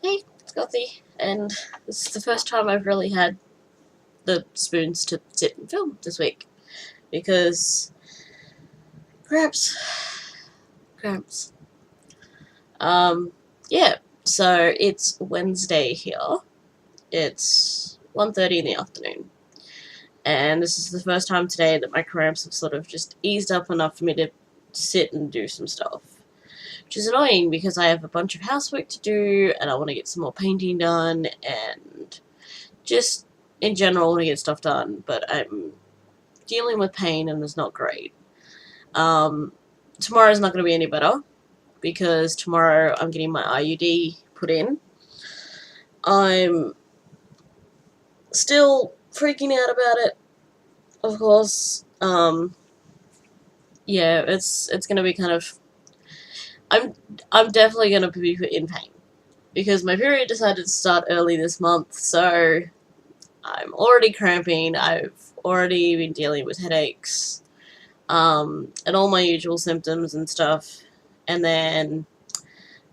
Hey, it's Gothy, and this is the first time I've really had the spoons to sit and film this week, because Cramps. Cramps. Yeah, so it's Wednesday here. It's 1:30 in the afternoon, and this is the first time today that my cramps have sort of just eased up enough for me to sit and do some stuff. Which is annoying because I have a bunch of housework to do, and I want to get some more painting done, and just in general want to get stuff done, but I'm dealing with pain and it's not great. Tomorrow's not going to be any better because tomorrow I'm getting my IUD put in. I'm still freaking out about it, of course. Yeah, it's going to be kind of. I'm definitely going to be in pain because my period decided to start early this month, so I'm already cramping. I've already been dealing with headaches, and all my usual symptoms and stuff, and then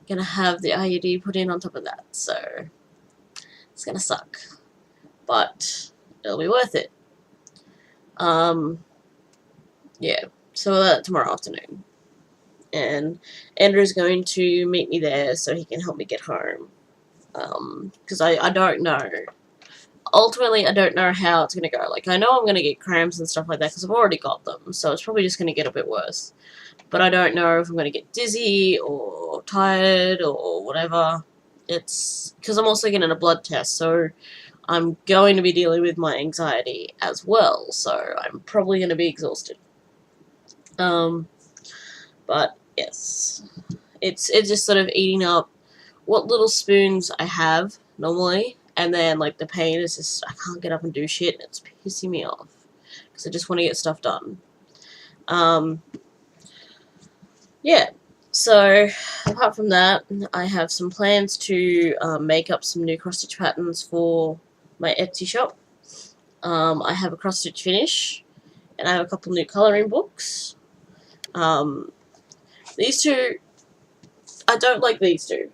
gonna have the IUD put in on top of that, so it's gonna suck, but it'll be worth it. Yeah, so that tomorrow afternoon, and Andrew's going to meet me there so he can help me get home, because I don't know. Ultimately, I don't know how it's going to go. Like, I know I'm going to get cramps and stuff like that because I've already got them, so it's probably just going to get a bit worse. But I don't know if I'm going to get dizzy or tired or whatever. It's because I'm also getting a blood test, so I'm going to be dealing with my anxiety as well, so I'm probably going to be exhausted. But yes, it's just sort of eating up what little spoons I have normally, and then like the pain is just I can't get up and do shit, and it's pissing me off because I just want to get stuff done. Yeah. So apart from that, I have some plans to make up some new cross stitch patterns for my Etsy shop. I have a cross stitch finish, and I have a couple new colouring books. These two, I don't like these two.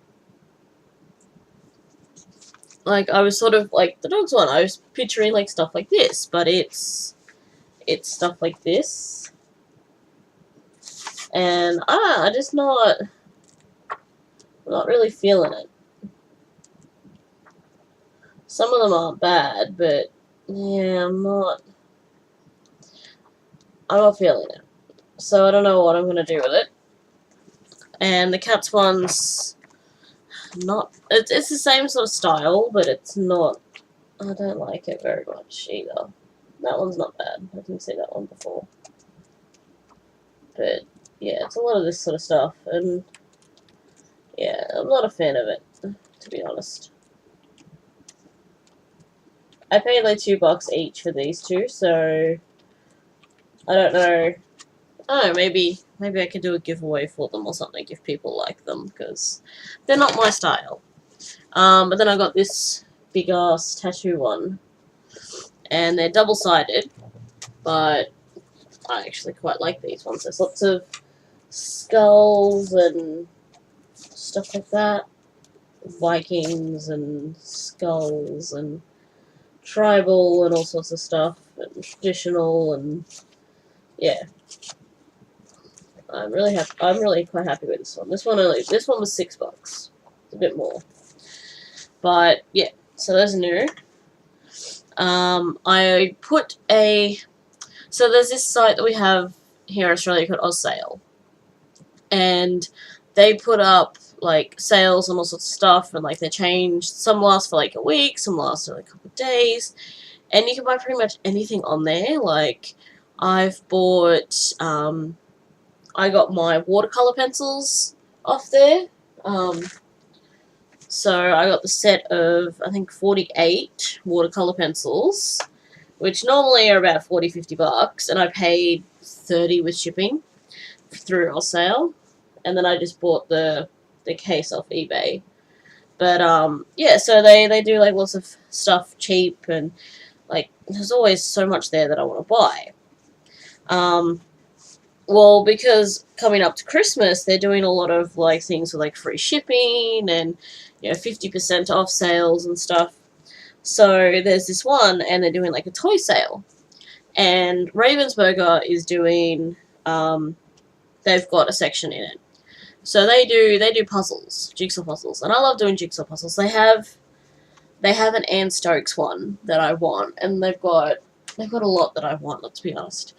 Like, I was sort of like the dogs one. I was picturing like stuff like this, but it's stuff like this, and I just not really feeling it. Some of them aren't bad, but yeah, I'm not feeling it. So I don't know what I'm gonna do with it. And the cats one's not. It's the same sort of style, but it's not. I don't like it very much either. That one's not bad. I didn't see that one before. But yeah, it's a lot of this sort of stuff, and yeah, I'm not a fan of it, to be honest. I paid like $2 each for these two, so I don't know. Oh, maybe I could do a giveaway for them or something if people like them, because they're not my style. But then I got this big ass tattoo one, and they're double-sided, but I actually quite like these ones. There's lots of skulls and stuff like that, Vikings and skulls and tribal and all sorts of stuff, and traditional, and yeah. I'm really quite happy with this one. This one was $6. It's a bit more. But yeah, so those are new. I put so there's this site that we have here in Australia called OzSale, and they put up like sales and all sorts of stuff, and like they change. Some last for like a week, some last for like a couple of days, and you can buy pretty much anything on there. Like I've bought, I got my watercolor pencils off there. So I got the set of, I think, 48 watercolor pencils, which normally are about $40-50, and I paid $30 with shipping through our sale, and then I just bought the case off eBay. But yeah, so they do like lots of stuff cheap, and like there's always so much there that I want to buy. Well, because coming up to Christmas, they're doing a lot of like things with like free shipping and 50% off sales and stuff. So there's this one, and they're doing like a toy sale, and Ravensburger is doing. They've got a section in it, so they do puzzles, jigsaw puzzles, and I love doing jigsaw puzzles. They have an Anne Stokes one that I want, and they've got a lot that I want. Let's be honest.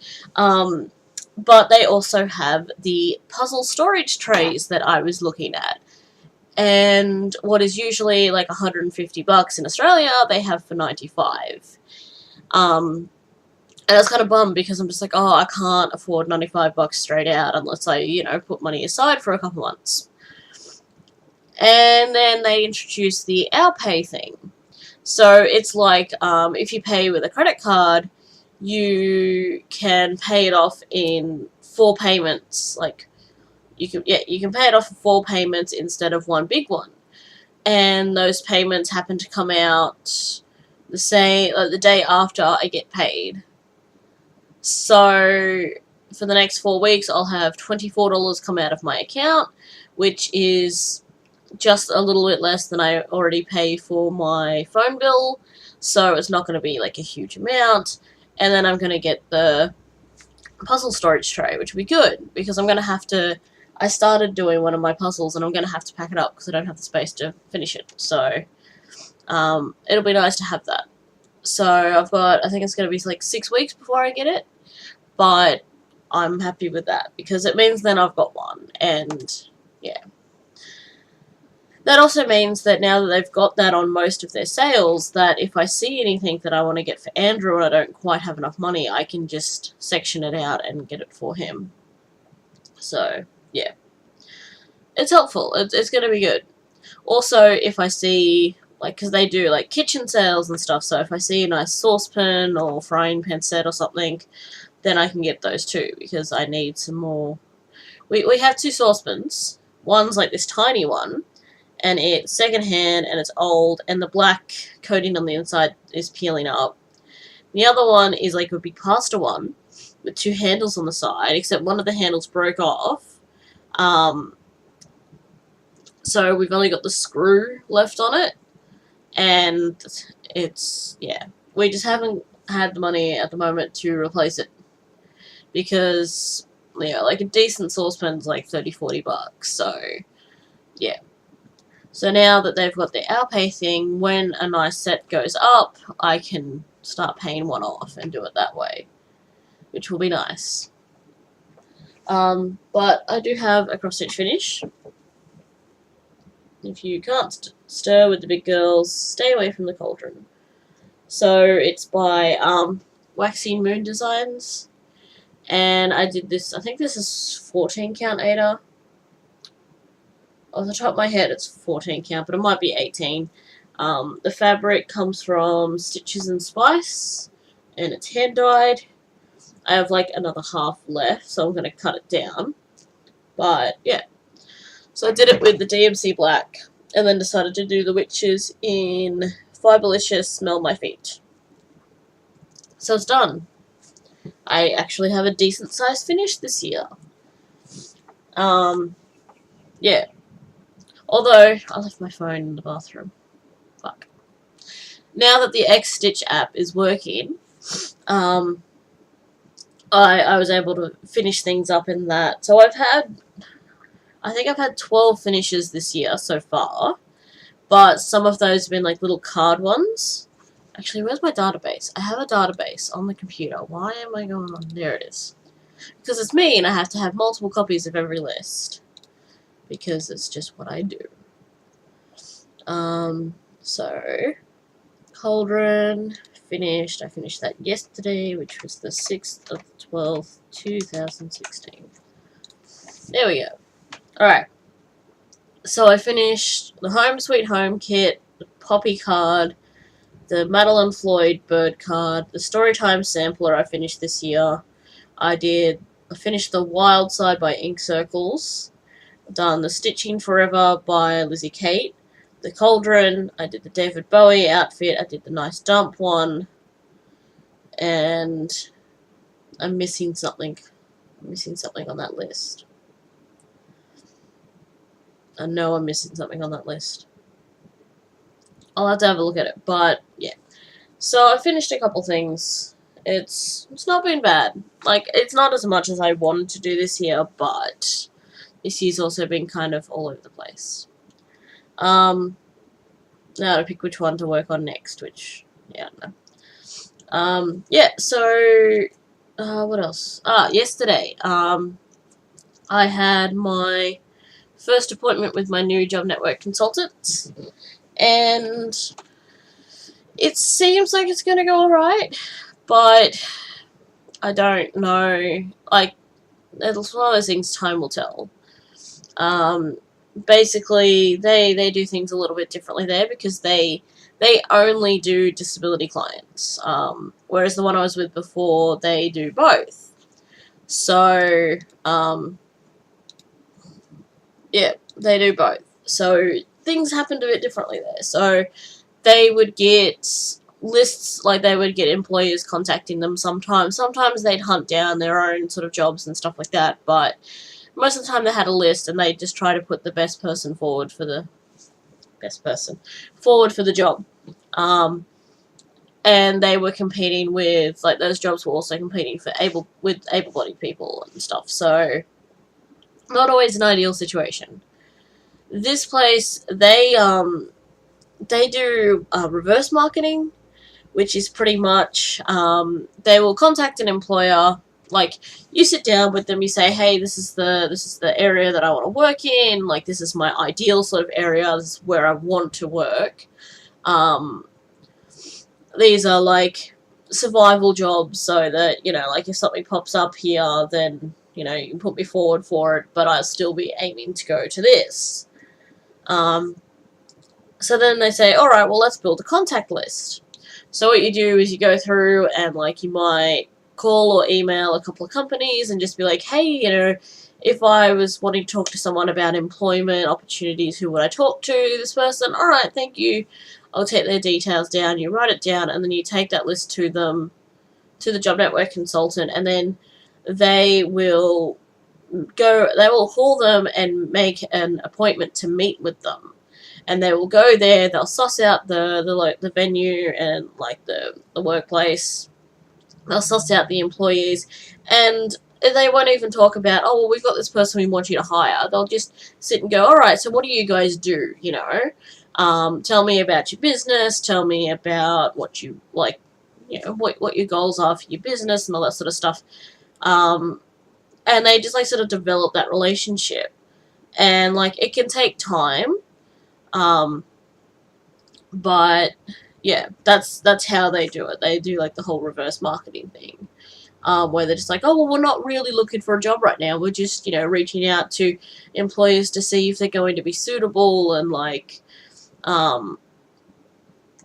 But they also have the puzzle storage trays that I was looking at. And what is usually like $150 in Australia, they have for 95. And I was kind of bummed because I'm just like, oh, I can't afford $95 straight out unless I, put money aside for a couple months. And then they introduced the Our Pay thing. So it's like if you pay with a credit card, you can pay it off in 4 payments. Like you can pay it off in 4 payments instead of one big one. And those payments happen to come out the day after I get paid. So for the next 4 weeks, I'll have $24 come out of my account, which is just a little bit less than I already pay for my phone bill. So it's not going to be like a huge amount. And then I'm going to get the puzzle storage tray, which will be good, because I'm going to have to... I started doing one of my puzzles, and I'm going to have to pack it up because I don't have the space to finish it. So it'll be nice to have that. So I think it's going to be like 6 weeks before I get it. But I'm happy with that, because it means then I've got one. And, yeah. That also means that now that they've got that on most of their sales, that if I see anything that I want to get for Andrew and I don't quite have enough money, I can just section it out and get it for him. So, yeah. It's helpful. It's going to be good. Also, if I see, like, because they do, like, kitchen sales and stuff, so if I see a nice saucepan or frying pan set or something, then I can get those too, because I need some more. We have 2 saucepans. One's like this tiny one, and it's secondhand, and it's old, and the black coating on the inside is peeling up. The other one is like a big pasta one with 2 handles on the side, except one of the handles broke off. So we've only got the screw left on it, and it's, yeah. We just haven't had the money at the moment to replace it, because, like a decent saucepan's like $30-40, so, yeah. So now that they've got the Our Pay thing, when a nice set goes up, I can start paying one off and do it that way, which will be nice. But I do have a cross-stitch finish. If you can't stir with the big girls, stay away from the cauldron. So it's by Waxing Moon Designs, and I did this, I think this is 14 count Ada. Off the top of my head, it's 14 count, but it might be 18. The fabric comes from Stitches and Spice, and it's hand-dyed. I have like another half left, so I'm going to cut it down. But, yeah. So I did it with the DMC black, and then decided to do the witches in Fiberlicious Smell My Feet. So it's done. I actually have a decent sized finish this year. Yeah. Although, I left my phone in the bathroom. Fuck. Now that the X-Stitch app is working, I was able to finish things up in that. So I think I've had 12 finishes this year so far, but some of those have been like little card ones. Actually, where's my database? I have a database on the computer. Why am I going on? There it is. Because it's me, and I have to have multiple copies of every list, because it's just what I do. So, Cauldron, finished. I finished that yesterday, which was the 6th of the 12th, 2016. There we go. Alright. So I finished the Home Sweet Home kit, the Poppy card, the Madeline Floyd bird card, the Storytime sampler I finished this year. I finished the Wild Side by Ink Circles. Done the Stitching Forever by Lizzie Kate. The Cauldron, I did the David Bowie outfit, I did the Nice Dump one, and I'm missing something. I'm missing something on that list. I know I'm missing something on that list. I'll have to have a look at it, but yeah. So I finished a couple things. It's not been bad. Like, it's not as much as I wanted to do this year, but this year's also been kind of all over the place. Now to pick which one to work on next, which, yeah, I don't know. Yeah, so, what else? Yesterday, I had my first appointment with my new job network consultant, and it seems like it's gonna go alright, but I don't know. Like, it's one of those things time will tell. Basically, they do things a little bit differently there because they only do disability clients, whereas the one I was with before, they do both. So, yeah, they do both. So things happened a bit differently there. So they would get lists, like they would get employers contacting them sometimes. Sometimes they'd hunt down their own sort of jobs and stuff like that, but most of the time they had a list and they'd just try to put the best person forward for the job. And they were competing with, like, those jobs were also competing for able-bodied people and stuff. So not always an ideal situation. This place, they do reverse marketing, which is pretty much they will contact an employer. Like, you sit down with them, you say, hey, this is the area that I want to work in. Like, this is my ideal sort of area. This is where I want to work. These are like survival jobs, so that, you know, like if something pops up here, then, you know, you can put me forward for it, but I'll still be aiming to go to this. So then they say, alright, well, let's build a contact list. So what you do is you go through and, like, you might call or email a couple of companies and just be like, hey, you know, if I was wanting to talk to someone about employment opportunities, who would I talk to? This person. Alright, thank you. I'll take their details down. You write it down, and then you take that list to them, to the job network consultant, and then they will call them and make an appointment to meet with them. And they will go there, they'll suss out the venue and, like, the workplace. They'll suss out the employees, and they won't even talk about, oh, well, we've got this person we want you to hire. They'll just sit and go, alright, so what do you guys do, you know? Tell me about your business, tell me about what you, like, you know, what your goals are for your business and all that sort of stuff. And they just, like, sort of develop that relationship. And, like, it can take time. But yeah, that's how they do it. They do, like, the whole reverse marketing thing, where they're just like, oh, well, we're not really looking for a job right now. We're just, you know, reaching out to employers to see if they're going to be suitable, and, like, yeah,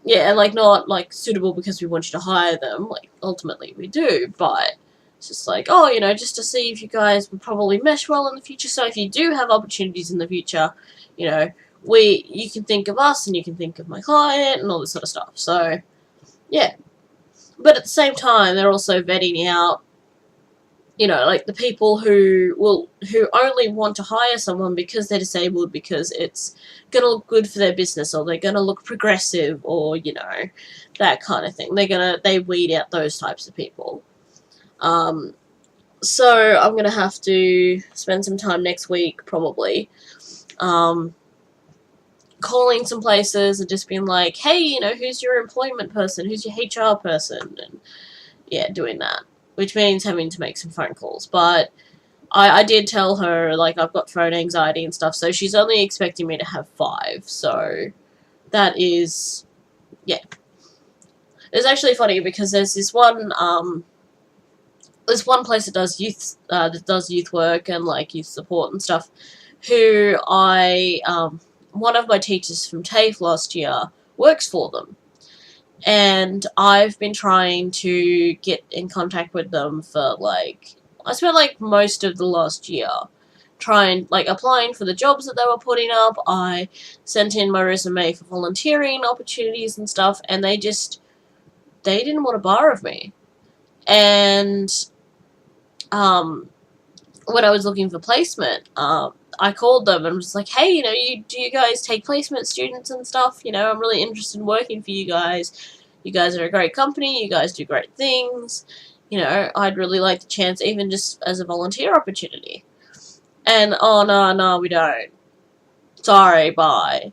and, like, not, like, suitable because we want you to hire them. Like, ultimately we do, but it's just like, oh, you know, just to see if you guys would probably mesh well in the future. So if you do have opportunities in the future, you know, you can think of us and you can think of my client and all this sort of stuff. So, yeah. But at the same time, they're also vetting out, you know, like, the people who only want to hire someone because they're disabled, because it's going to look good for their business, or they're going to look progressive, or, you know, that kind of thing. They weed out those types of people. So I'm going to have to spend some time next week, probably, calling some places and just being like, hey, you know, who's your employment person? Who's your HR person? And, yeah, doing that. Which means having to make some phone calls. But I did tell her, like, I've got phone anxiety and stuff, so she's only expecting me to have 5. So that is, yeah. It's actually funny because there's this one place that does youth work and, like, youth support and stuff, who one of my teachers from TAFE last year works for them. And I've been trying to get in contact with them for, like, I spent, like, most of the last year applying for the jobs that they were putting up. I sent in my resume for volunteering opportunities and stuff, and they didn't want a bar of me. And, when I was looking for placement, I called them and was like, hey, you know, do you guys take placement students and stuff? You know, I'm really interested in working for you guys. You guys are a great company. You guys do great things. You know, I'd really like the chance, even just as a volunteer opportunity. And, oh, no, we don't. Sorry, bye.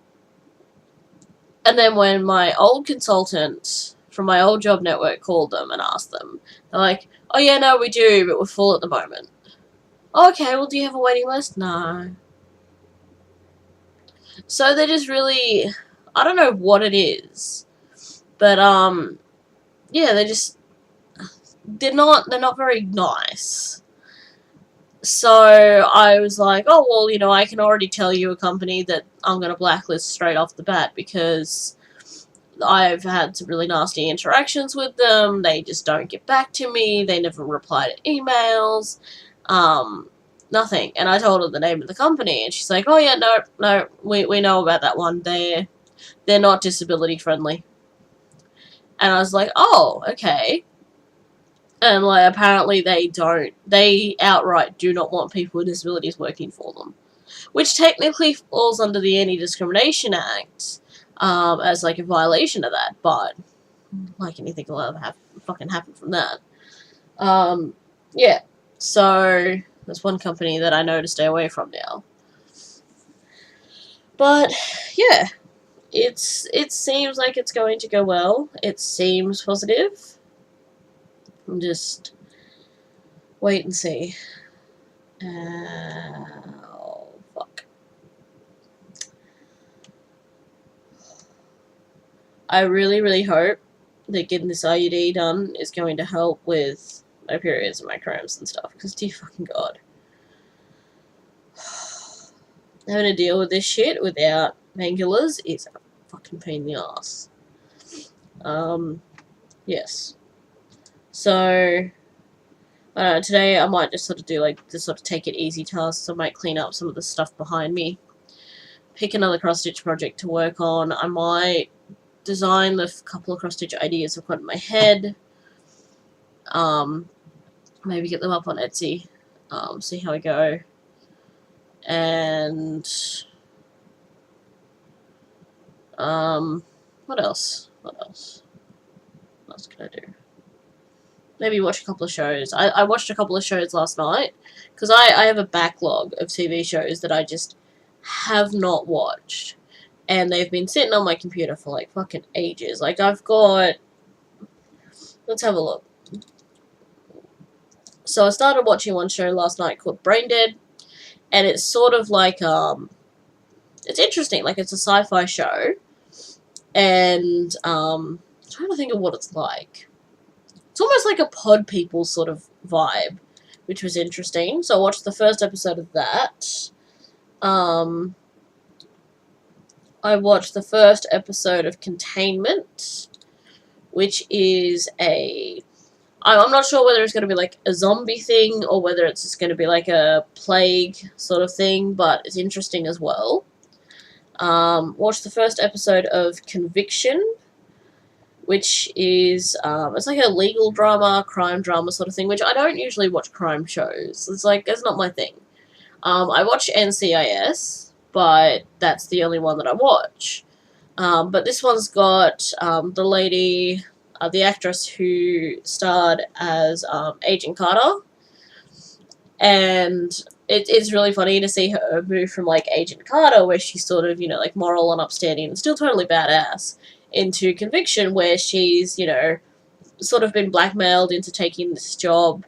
And then when my old consultant from my old job network called them and asked them, they're like, oh, yeah, no, we do, but we're full at the moment. Okay, well, do you have a waiting list? No. So they're just really, I don't know what it is, but yeah, they're not very nice. So I was like, oh well, you know, I can already tell you a company that I'm gonna blacklist straight off the bat because I've had some really nasty interactions with them. They just don't get back to me. They never reply to emails. Nothing. And I told her the name of the company, and she's like, "Oh yeah, no, we know about that one. They're not disability friendly." And I was like, "Oh, okay." And like, apparently they outright do not want people with disabilities working for them, which technically falls under the Anti-Discrimination Act, as like a violation of that. But like anything will ever fucking happen from that. Yeah. So there's one company that I know to stay away from now. But yeah, it seems like it's going to go well. It seems positive. Just wait and see. Oh, fuck. I really, really hope that getting this IUD done is going to help with my periods and my cramps and stuff. Because, dear fucking God. Having to deal with this shit without painkillers is a fucking pain in the ass. Yes. So, today I might just sort of do like this sort of take it easy tasks. I might clean up some of the stuff behind me. Pick another cross-stitch project to work on. I might design the couple of cross-stitch ideas I've got in my head. Maybe get them up on Etsy. See how I go. And what else? What else can I do? Maybe watch a couple of shows. I watched a couple of shows last night because I have a backlog of TV shows that I just have not watched, and they've been sitting on my computer for like fucking ages. Like I've got, let's have a look. So I started watching one show last night called Brain Dead, and it's sort of like it's interesting. Like it's a sci-fi show, and I'm trying to think of what it's like. It's almost like a Pod People sort of vibe, which was interesting. So I watched the first episode of that. I watched the first episode of Containment, which is I'm not sure whether it's going to be like a zombie thing or whether it's just going to be like a plague sort of thing, but it's interesting as well. Watched the first episode of Conviction, which is, it's like a legal drama, crime drama sort of thing, which I don't usually watch crime shows. It's not my thing. I watch NCIS, but that's the only one that I watch. But this one's got, the lady, the actress who starred as, Agent Carter, and it's really funny to see her move from, like, Agent Carter, where she's sort of, you know, like, moral and upstanding and still totally badass, into Conviction, where she's, you know, sort of been blackmailed into taking this job,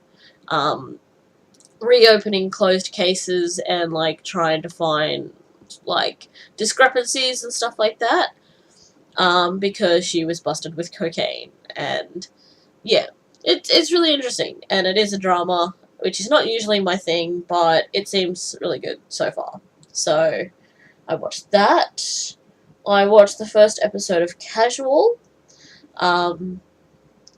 reopening closed cases and, like, trying to find, like, discrepancies and stuff like that, because she was busted with cocaine. And, yeah, it's really interesting, and it is a drama, which is not usually my thing, but it seems really good so far. So, I watched that. I watched the first episode of Casual,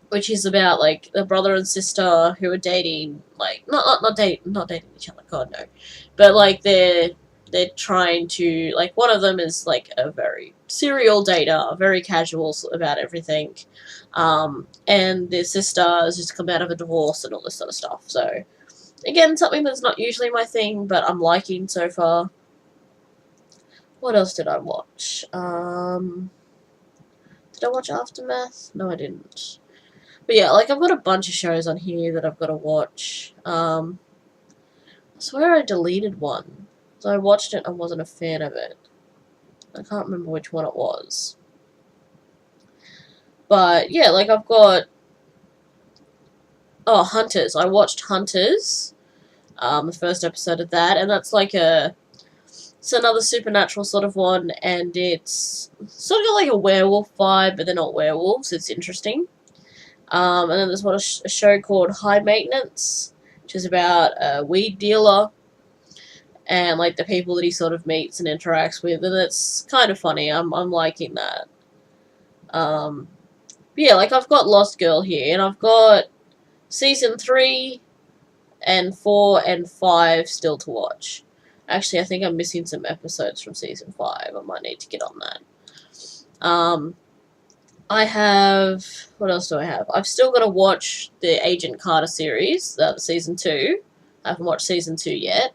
which is about, like, the brother and sister who are dating, like, not dating each other, God, no. But, like, they're trying to, like, one of them is, like, a very serial dater, very casual about everything, and their sister has just come out of a divorce and all this sort of stuff, so Again, something that's not usually my thing, but I'm liking so far. What else did I watch? Did I watch Aftermath? No, I didn't. But yeah, like, I've got a bunch of shows on here that I've got to watch. I swear I deleted one. So I watched it and wasn't a fan of it. I can't remember which one it was. But yeah, like, I've got... Oh, Hunters. I watched Hunters. The first episode of that. And that's like a... It's another supernatural sort of one. And it's sort of got like a werewolf vibe, but they're not werewolves. It's interesting. And then there's a show called High Maintenance, which is about a weed dealer and like the people that he sort of meets and interacts with, and it's kind of funny. I'm liking that. Yeah, like, I've got Lost Girl here, and I've got season 3 and 4 and 5 still to watch. Actually, I think I'm missing some episodes from season 5. I might need to get on that. I have... What else do I have? I've still got to watch the Agent Carter series, the season 2. I haven't watched season 2 yet.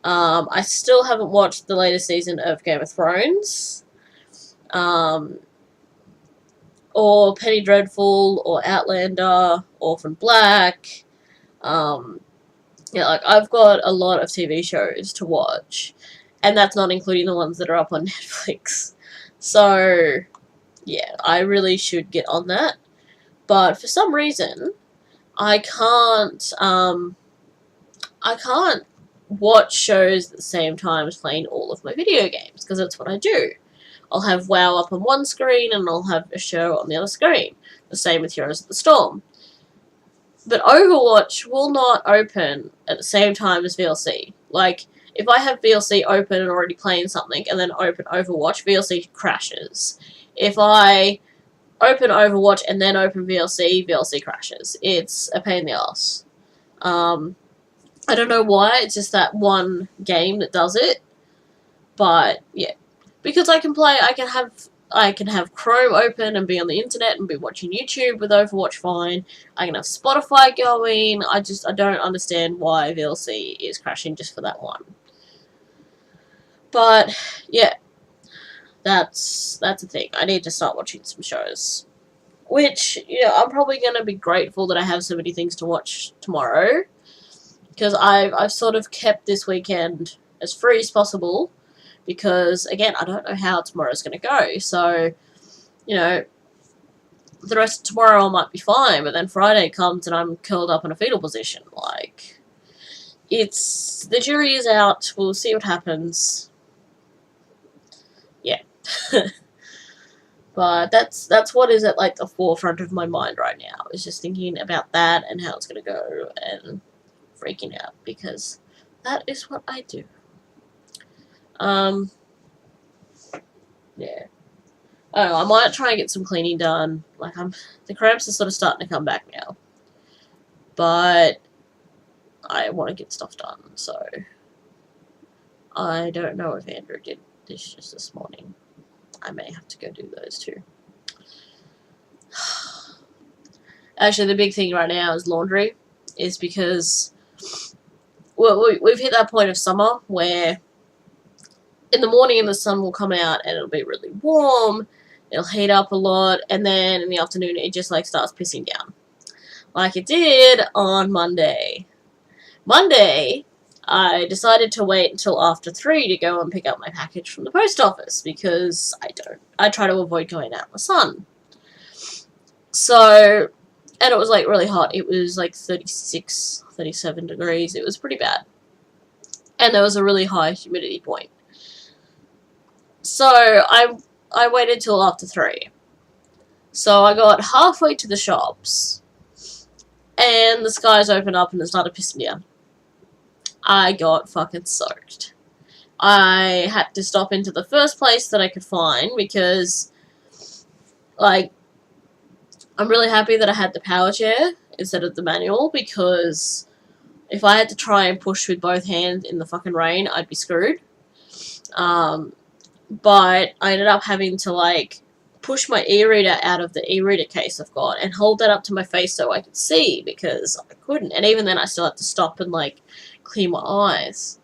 I still haven't watched the latest season of Game of Thrones. Or Penny Dreadful, or Outlander, Orphan Black. Yeah, like, I've got a lot of TV shows to watch. And that's not including the ones that are up on Netflix. So... yeah, I really should get on that. But for some reason, I can't watch shows at the same time as playing all of my video games, because that's what I do. I'll have WoW up on one screen, and I'll have a show on the other screen. The same with Heroes of the Storm. But Overwatch will not open at the same time as VLC. Like, if I have VLC open and already playing something, and then open Overwatch, VLC crashes. If I open Overwatch and then open VLC, VLC crashes. It's a pain in the ass. I don't know why, it's just that one game that does it. But, yeah. Because I can have Chrome open and be on the internet and be watching YouTube with Overwatch fine. I can have Spotify going. I don't understand why VLC is crashing just for that one. But, yeah. That's a thing. I need to start watching some shows. Which, I'm probably going to be grateful that I have so many things to watch tomorrow. Because I've sort of kept this weekend as free as possible. Because, again, I don't know how tomorrow's going to go. So, the rest of tomorrow I might be fine. But then Friday comes and I'm curled up in a fetal position. Like, the jury is out. We'll see what happens. Yeah. But that's what is at, like, the forefront of my mind right now, is just thinking about that and how it's going to go and freaking out, because that is what I do. Yeah. Oh, I might try and get some cleaning done. Like, the cramps are sort of starting to come back now. But I want to get stuff done, so I don't know if Andrew did dishes this morning. I may have to go do those too. Actually, the big thing right now is laundry. Is because we've hit that point of summer where in the morning the sun will come out and it'll be really warm. It'll heat up a lot, and then in the afternoon it just like starts pissing down. Like it did on Monday. Monday, I decided to wait until after 3 to go and pick up my package from the post office, because I try to avoid going out in the sun. So, and it was like really hot. It was like 36, 37 degrees. It was pretty bad. And there was a really high humidity point. So, I waited till after 3. So I got halfway to the shops, and the skies opened up and it started pissing down. I got fucking soaked. I had to stop into the first place that I could find, because, like, I'm really happy that I had the power chair instead of the manual, because if I had to try and push with both hands in the fucking rain, I'd be screwed. But I ended up having to, like, push my e-reader out of the e-reader case I've got and hold that up to my face so I could see, because I couldn't. And even then I still had to stop and, like, clear my eyes.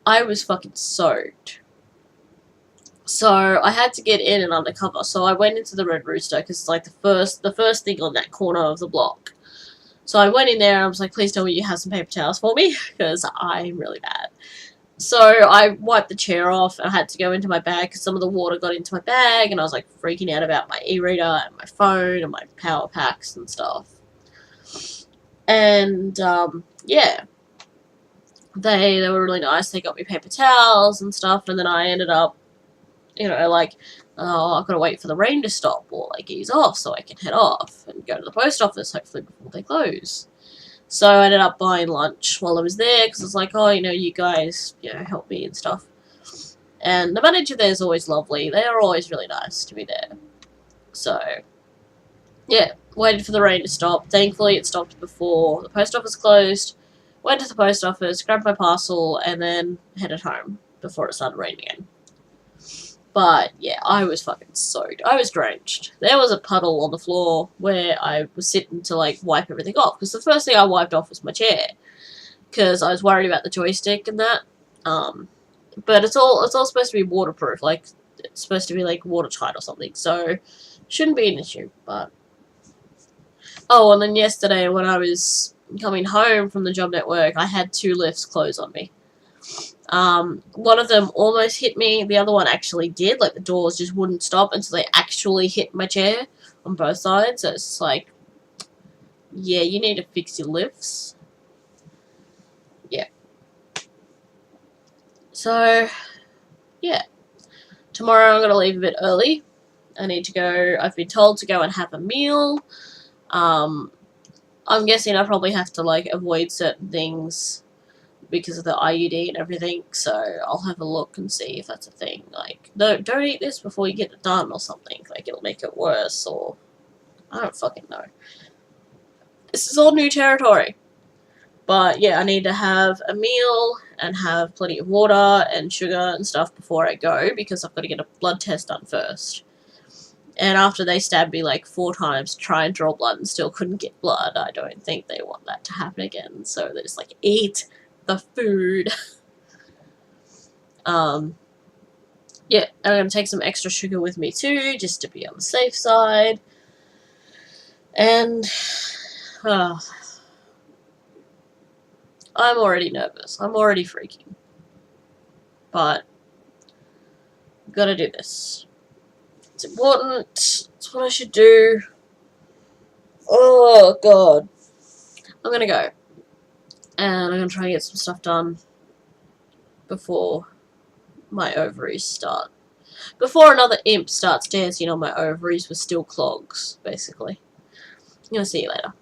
I was fucking soaked. So I had to get in and undercover. So I went into the Red Rooster because it's like the first thing on that corner of the block. So I went in there and I was like, please tell me you have some paper towels for me, because I'm really bad. So I wiped the chair off. I had to go into my bag because some of the water got into my bag, and I was like freaking out about my e-reader and my phone and my power packs and stuff. And yeah, they were really nice. They got me paper towels and stuff, and then I ended up, you know, like, oh, I've got to wait for the rain to stop or like ease off so I can head off and go to the post office hopefully before they close. So I ended up buying lunch while I was there because I was like, oh, you know, you guys, you know, help me and stuff. And the manager there is always lovely. They are always really nice to be there. So, yeah, waited for the rain to stop. Thankfully, it stopped before the post office closed. Went to the post office, grabbed my parcel, and then headed home before it started raining again. But, yeah, I was fucking soaked. I was drenched. There was a puddle on the floor where I was sitting to, like, wipe everything off. Because the first thing I wiped off was my chair. Because I was worried about the joystick and that. But it's all supposed to be waterproof. Like, it's supposed to be, like, watertight or something. So, shouldn't be an issue. But, oh, and then yesterday when I was coming home from the job network, I had 2 lifts close on me. One of them almost hit me. The other one actually did. Like, the doors just wouldn't stop until they actually hit my chair on both sides. So it's like, yeah, you need to fix your lifts. Yeah. So, yeah. Tomorrow I'm going to leave a bit early. I need to go, I've been told to go and have a meal. I'm guessing I probably have to, like, avoid certain things because of the IUD and everything, so I'll have a look and see if that's a thing. Like, don't eat this before you get it done or something. Like, it'll make it worse, or I don't fucking know. This is all new territory. But, yeah, I need to have a meal and have plenty of water and sugar and stuff before I go, because I've got to get a blood test done first. And after they stabbed me, like, 4 times to try and draw blood and still couldn't get blood, I don't think they want that to happen again. So they're just like, eat the food. Yeah, I'm going to take some extra sugar with me too, just to be on the safe side. And, I'm already nervous. I'm already freaking. But, I've got to do this. It's important. It's what I should do. Oh, God. I'm going to go. And I'm going to try and get some stuff done before my ovaries start. Before another imp starts dancing on my ovaries with steel clogs, basically. I'm going to see you later.